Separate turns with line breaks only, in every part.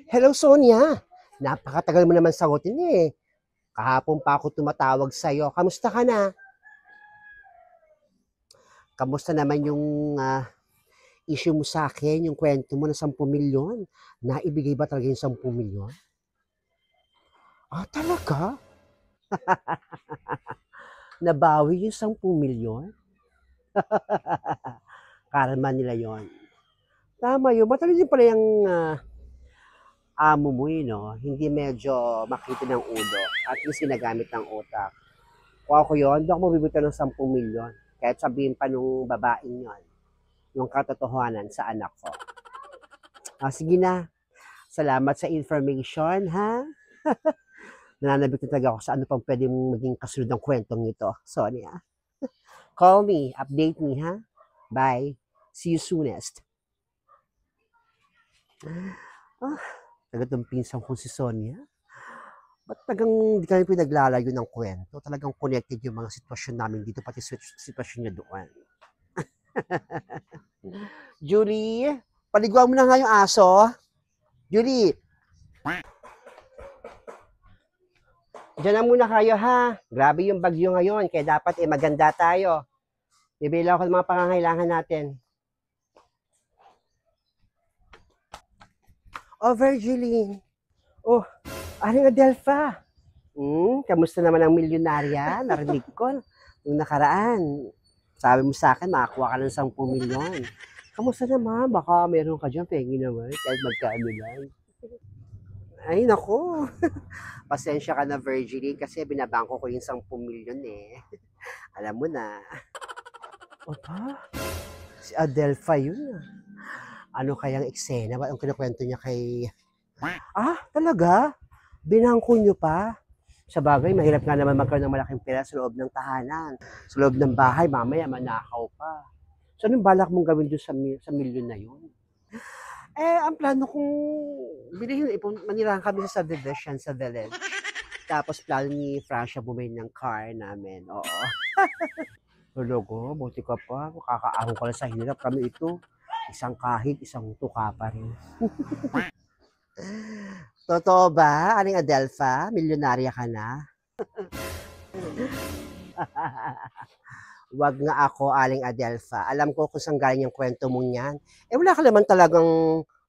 Hello, Sonia. Napakatagal mo naman sagutin eh. Kahapon pa ako tumatawag sa'yo. Kamusta ka na? Kamusta naman yung issue mo sa akin, yung kwento mo na 10 milyon? Naibigay ba talaga yung 10 milyon? Ah, talaga? Nabawi yung 10 milyon? Karma nila yon. Tama yun. Matalino pala yung amo mo yun, no? Hindi medyo makita ng ulo at least ginagamit ng utak. Kung ako yun, hindi ako mabibitan ng 10 milyon. Kahit sabihin pa nung babaeng yon, yung katotohanan sa anak ko. Ah, sige na. Salamat sa information, ha? Nananabik na talaga ako sa ano pang pwede mong maging kasunod ng kwentong ito. Sorry, ha? Call me, update me, ha? Bye. See you soonest. Ah, talagang pinsan ko si Sonia. Ba't tagang hindi kami pinaglalayo ng kwento? Talagang connected yung mga sitwasyon namin dito, pati sitwasyon niya doon. Julie, paliguan mo na nga yung aso. Julie, diyan na muna kayo ha. Grabe yung bagyo ngayon, kaya dapat maganda tayo. Bibili ako ng mga pangangailangan natin. Oh, Virgiline. Oh, Aling Adelpha. Kamusta naman ang milyonarya? Narinig ko nung nakaraan. Sabi mo sa akin, makakuha ka ng 10 milyon. Kamusta naman? Baka meron ka dyan, pengi naman, kahit magkano lang. Ay, nako. Pasensya ka na, Virginie, kasi binabangko ko yung 10 milyon eh. Alam mo na. Opa, si Adelpha yun. Ano kayang eksena? Ba ang kinukwento niya kay... Ah, talaga? Binangko niyo pa? Sa bagay, mahirap nga naman magkaroon ng malaking pera sa loob ng tahanan. Sa loob ng bahay, mamaya manakaw pa. So, anong balak mong gawin doon sa milyon na yun? Ang plano kong bilhin, manirahan kami sa subdivision sa village. Tapos plano ni Francia bumili ng car namin. Oo. Lologo, buti ka pa. Makakaahon ka lang sa hirap. Kami ito, isang kahig, isang tuka pa rin. Totoo ba, Aling Adelpha? Milyonarya ka na? Wag nga ako, Aling Adelpha. Alam ko kung saan galing yung kwento mong yan. Wala ka naman talagang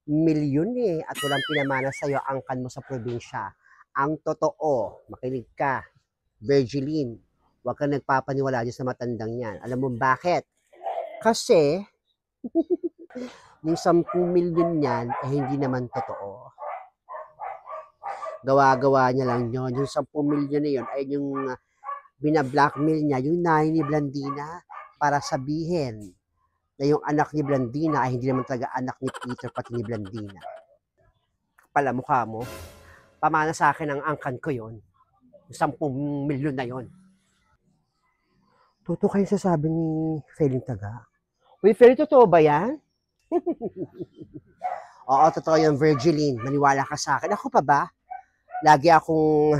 milyon eh. At walang pinamana sa'yo angkan mo sa probinsya. Ang totoo, makinig ka, Virgiline, huwag kang nagpapaniwala dyan sa matandang yan. Alam mo bakit? Kasi, yung 10 milyon yan, hindi naman totoo. Gawa-gawa niya lang yun. Yung 10 milyon na yun ay yung binablackmail niya, yung nanay ni Blandina, para sabihin na yung anak ni Blandina ay hindi naman talaga anak ni Peter pati ni Blandina. Pala mukha mo, pamana sa akin ang angkan ko yon, yung 10 milyon na yon. Totoo kayo sasabi ni Feling Taga? Uy, Feling, totoo ba yan? Oo, totoo yung Virgiline. Maniwala ka sa akin. Ako pa ba? Lagi akong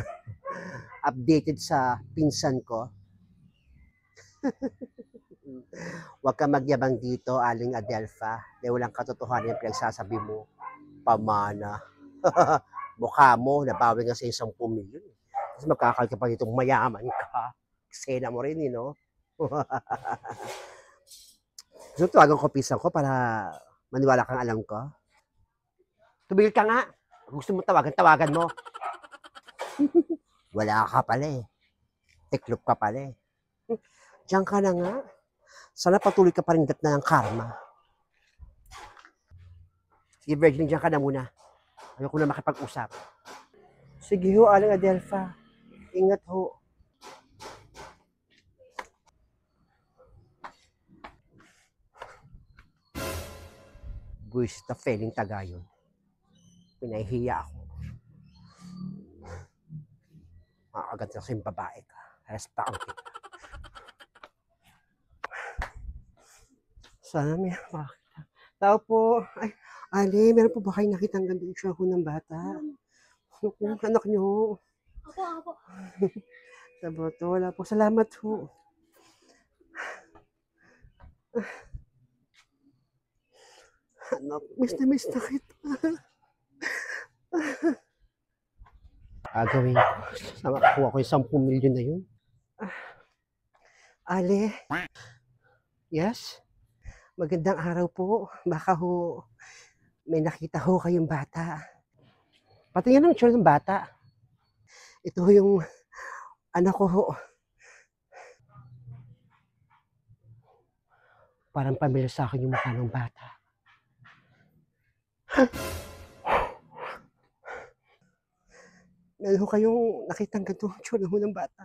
updated sa pinsan ko. Huwag ka magyabang dito, Aling Adelpha. Dahil walang katotohanan yung pinagsasabi mo. Pamana. Mukha mo, nabawi nga sa 10 milyon. Kasi magkakal ka pa ditong mayaman ka. Eksena mo rin, no? Gusto tawagan ko pinsan ko para maniwala kang alam ko. Tumigil ka nga. Gusto mo tawagan mo. Wala ka pala eh. Tiklop ka pala eh. Diyan ka na nga. Sana patuloy ka pa rin na ng karma. Sige, Virgin, diyan ka na muna. Ayoko na makipag-usap. Sige ho, Aling Adelpha. Ingat ho. Buwis na Feling Taga yun. Pinahihiya ako. Makakagat na sa yung babae ka. Restaan kita. Sana may makakita. Tao po. Ay, Ali, meron po ba kayo nakitang gandang siya ho ng bata? Anak niyo.
Apo.
Saboto, wala po. Salamat ho. Anak, miss na kita. Gagawin ko. Sana makakuha ko yung 10 milyon na yun. Ale, yes? Magandang araw po. Baka ho, may nakita ho kayong bata. Patingin ng itsura ng bata. Ito ho yung anak ko ho. Parang pamilyar sa akin yung mukha ng bata. Meron ho kayong nakitang ganitong itsura ho ng bata?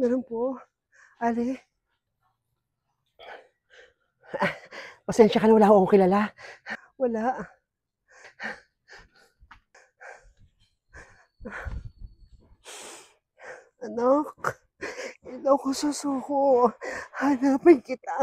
Meron po. Ale. Pasensya ka na, wala akong kilala. Wala. Anak, hindi ako susuko. Hanapin kita.